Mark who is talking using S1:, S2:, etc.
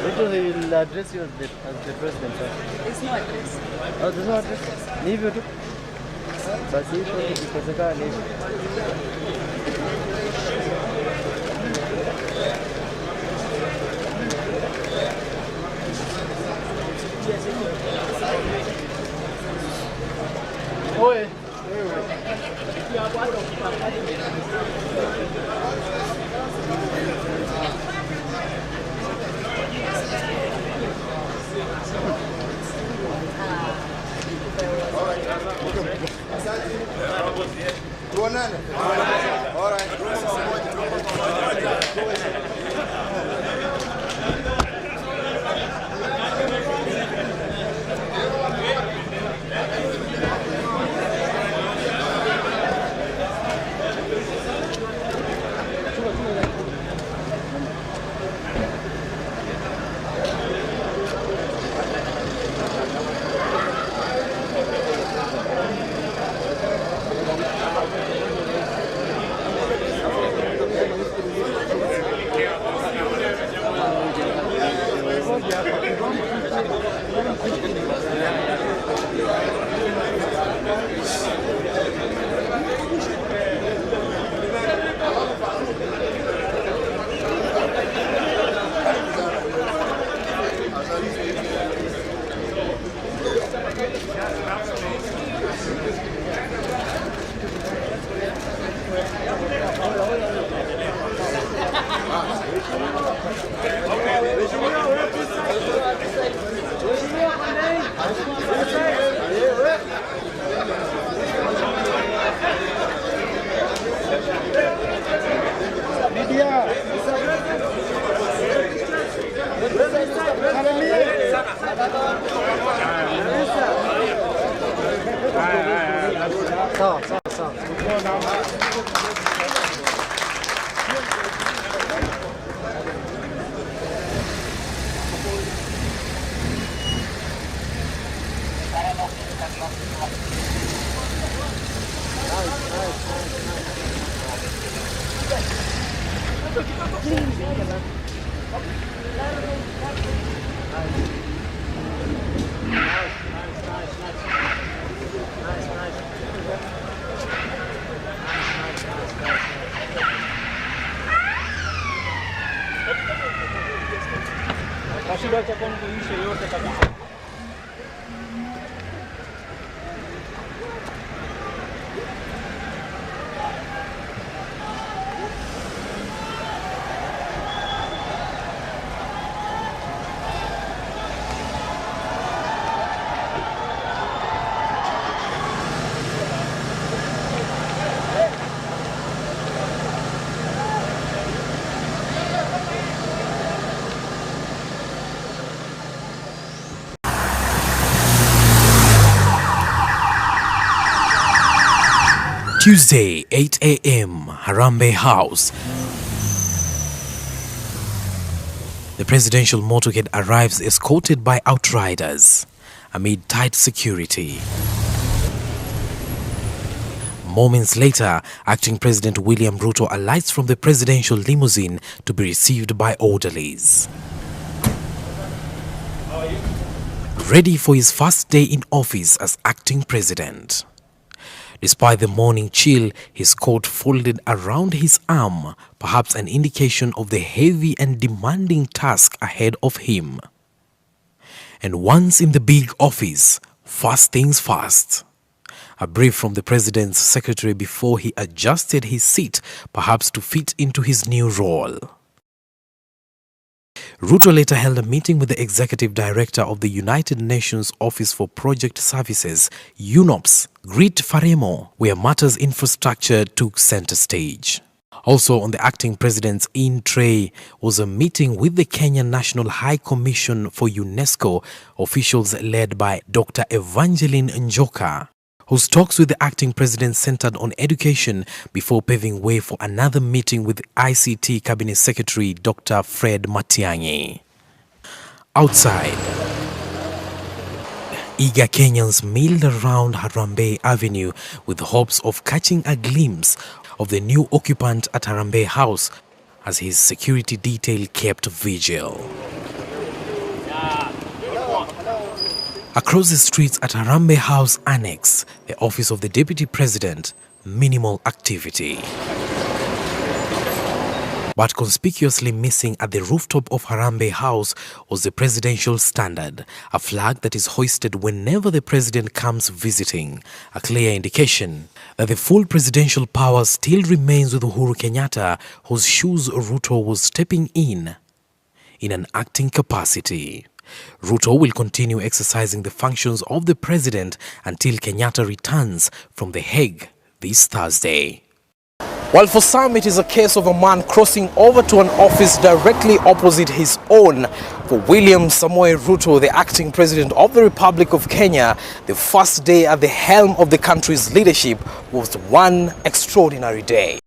S1: Ruto will address you as the president.
S2: It's no address.
S1: Oh, there's no address? Leave it. But see, because I can't leave. Oi.
S3: All right.
S4: Tuesday, 8 a.m., Harambee House. The presidential motorcade arrives escorted by outriders amid tight security. Moments later, acting President William Ruto alights from the presidential limousine to be received by orderlies. Ready for his first day in office as acting president. Despite the morning chill, his coat folded around his arm, perhaps an indication of the heavy and demanding task ahead of him. And once in the big office, first things first. A brief from the president's secretary before he adjusted his seat, perhaps to fit into his new role. Ruto later held a meeting with the executive director of the United Nations Office for Project Services, UNOPS, Grit Faremo, where matters infrastructure took center stage. Also on the acting president's in-tray was a meeting with the Kenya National High Commission for UNESCO, officials led by Dr. Evangeline Njoka, whose talks with the acting president centered on education before paving way for another meeting with ICT Cabinet Secretary Dr. Fred Matiang'i. Outside, Eager Kenyans milled around Harambee Avenue with hopes of catching a glimpse of the new occupant at Harambee House as his security detail kept vigil. Across the streets at Harambee House Annex, the office of the Deputy President, minimal activity. But conspicuously missing at the rooftop of Harambee House was the presidential standard, a flag that is hoisted whenever the president comes visiting, a clear indication that the full presidential power still remains with Uhuru Kenyatta, whose shoes Ruto was stepping in an acting capacity. Ruto will continue exercising the functions of the president until Kenyatta returns from The Hague this Thursday. While for some it is a case of a man crossing over to an office directly opposite his own, for William Samoei Ruto, the acting president of the Republic of Kenya, the first day at the helm of the country's leadership was one extraordinary day.